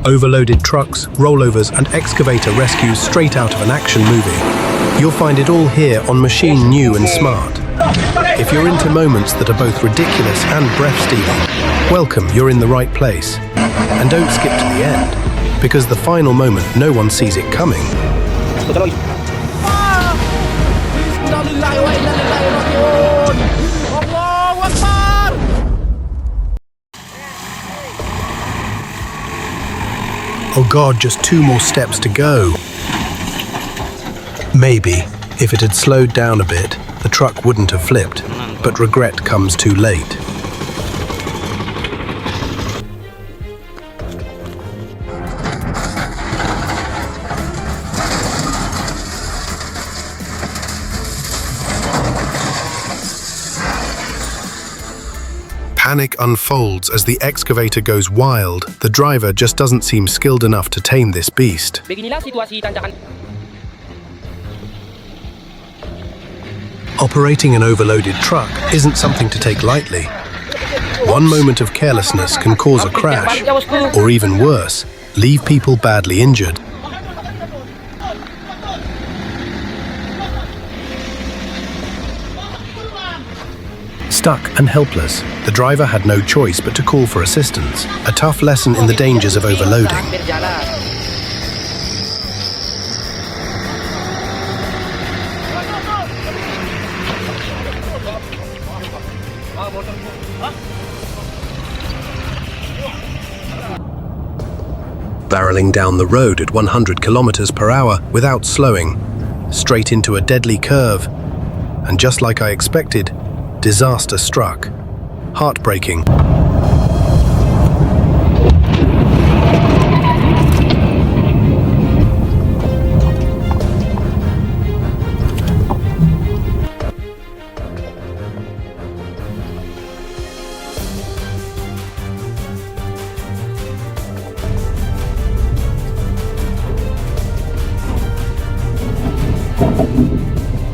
Overloaded trucks, rollovers and excavator rescues straight out of an action movie. You'll find it all here on Machine New and Smart. If you're into moments that are both ridiculous and breath-stealing, welcome, you're in the right place. And don't skip to the end, because the final moment, no one sees it coming. Oh God, just 2 more steps to go. Maybe, if it had slowed down a bit, the truck wouldn't have flipped, but regret comes too late. Panic unfolds as the excavator goes wild. The driver just doesn't seem skilled enough to tame this beast. Operating an overloaded truck isn't something to take lightly. One moment of carelessness can cause a crash, or even worse, leave people badly injured. Stuck and helpless, the driver had no choice but to call for assistance, a tough lesson in the dangers of overloading. Barreling down the road at 100 kilometers per hour without slowing, straight into a deadly curve. And just like I expected, disaster struck. Heartbreaking.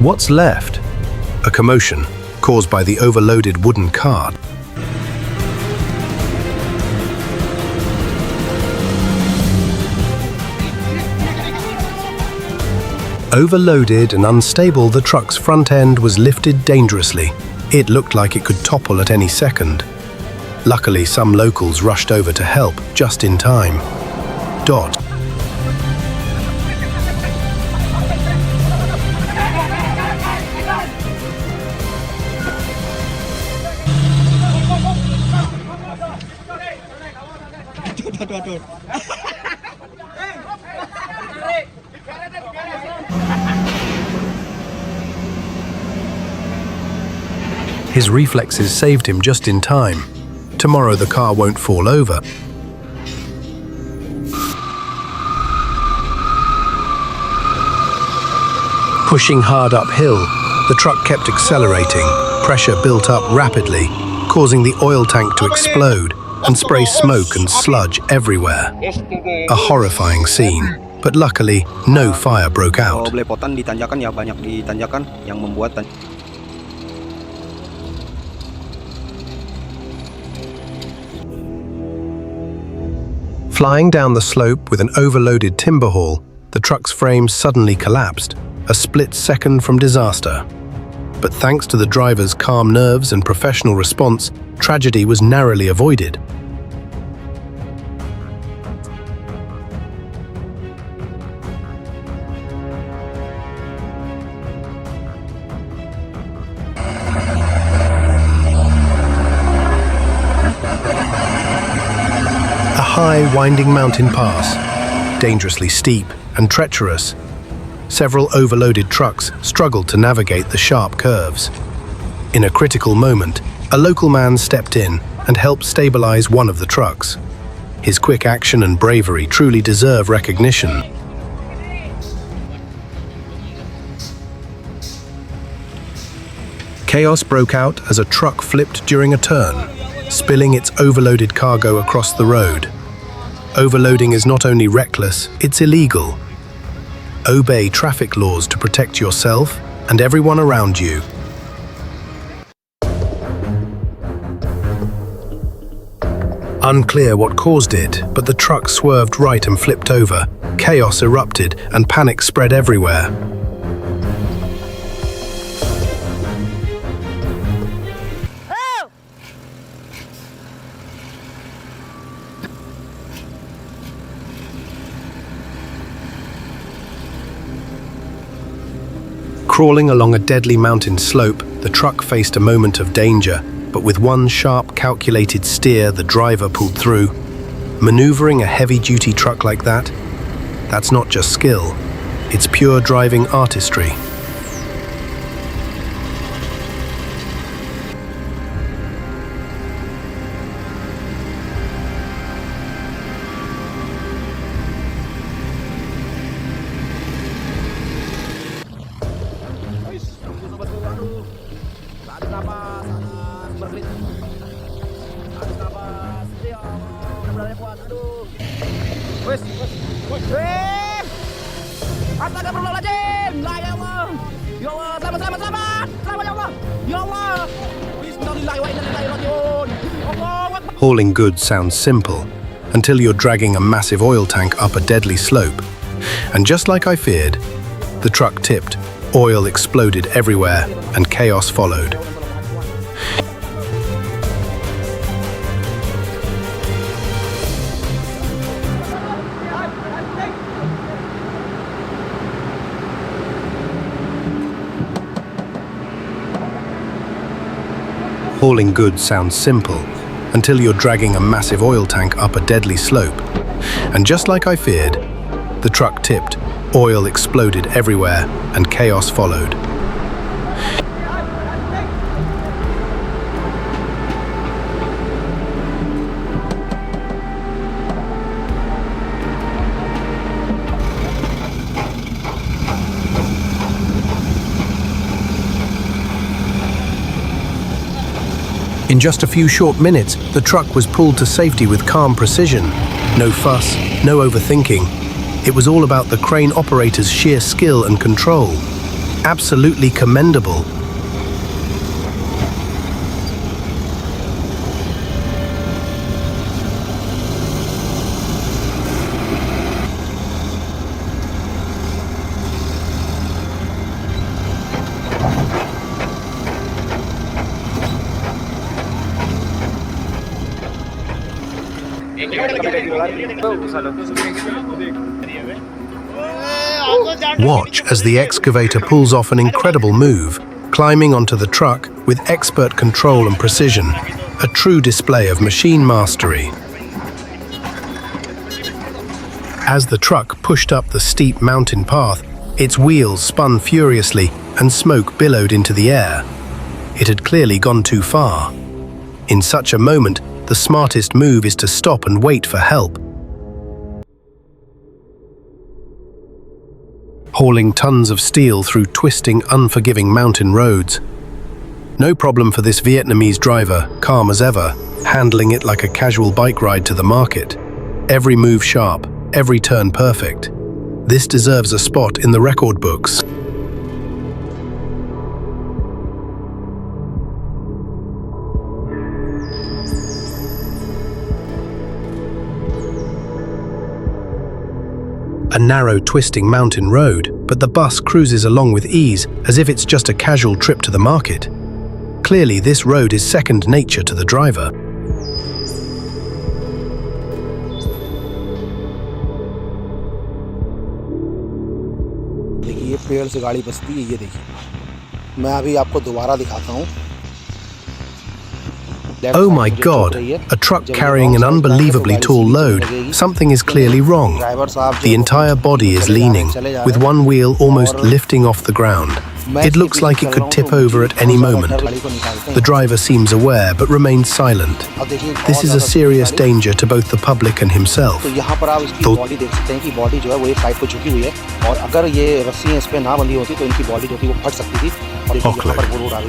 What's left? A commotion caused by the overloaded wooden cart. Overloaded and unstable, the truck's front end was lifted dangerously. It looked like it could topple at any second. Luckily, some locals rushed over to help just in time. Dot. His reflexes saved him just in time. Tomorrow the car won't fall over. Pushing hard uphill, the truck kept accelerating. Pressure built up rapidly, causing the oil tank to explode and spray smoke and sludge everywhere. A horrifying scene, but luckily, no fire broke out. Flying down the slope with an overloaded timber haul, the truck's frame suddenly collapsed, a split second from disaster. But thanks to the driver's calm nerves and professional response, tragedy was narrowly avoided. A high, winding mountain pass, dangerously steep and treacherous. Several overloaded trucks struggled to navigate the sharp curves. In a critical moment, a local man stepped in and helped stabilize one of the trucks. His quick action and bravery truly deserve recognition. Chaos broke out as a truck flipped during a turn, spilling its overloaded cargo across the road. Overloading is not only reckless, it's illegal. Obey traffic laws to protect yourself and everyone around you. Unclear what caused it, but the truck swerved right and flipped over. Chaos erupted and panic spread everywhere. Crawling along a deadly mountain slope, the truck faced a moment of danger, but with one sharp, calculated steer, the driver pulled through. Maneuvering a heavy-duty truck like that, that's not just skill, it's pure driving artistry. Hauling goods sounds simple, until you're dragging a massive oil tank up a deadly slope. And just like I feared, the truck tipped, oil exploded everywhere, and chaos followed. Hauling goods sounds simple, until you're dragging a massive oil tank up a deadly slope. And just like I feared, the truck tipped, oil exploded everywhere, and chaos followed. In just a few short minutes, the truck was pulled to safety with calm precision. No fuss, no overthinking. It was all about the crane operator's sheer skill and control. Absolutely commendable. Watch as the excavator pulls off an incredible move, climbing onto the truck with expert control and precision, a true display of machine mastery. As the truck pushed up the steep mountain path, its wheels spun furiously and smoke billowed into the air. It had clearly gone too far. In such a moment, the smartest move is to stop and wait for help. Hauling tons of steel through twisting, unforgiving mountain roads. No problem for this Vietnamese driver, calm as ever, handling it like a casual bike ride to the market. Every move sharp, every turn perfect. This deserves a spot in the record books. A narrow, twisting mountain road, but the bus cruises along with ease as if it's just a casual trip to the market. Clearly, this road is second nature to the driver. देखिए ये पेड़ से गाड़ी बसती है, ये देखिए मैं अभी आपको दोबारा दिखाता हूँ। Oh my God, a truck carrying an unbelievably tall load. Something is clearly wrong. The entire body is leaning, with one wheel almost lifting off the ground. It looks like it could tip over at any moment. The driver seems aware but remains silent. This is a serious danger to both the public and himself.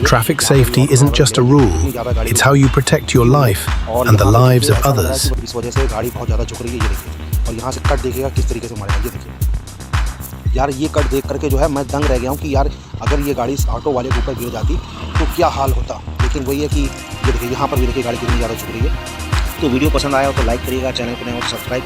Traffic safety isn't just a rule, it's how you protect your life and the lives of others. यार ये cut देख करके जो है मैं दंग रह गया हूँ कि यार अगर ये गाड़ी इस ऑटो वाले के ऊपर गिर जाती तो क्या हाल होता। लेकिन वही है कि ये देखिए यहाँ पर भी देखिए गाड़ी कितनी ज़्यादा झुक रही है। तो वीडियो पसंद आया हो तो लाइक करिएगा, चैनल को नए हो तो सब्सक्राइब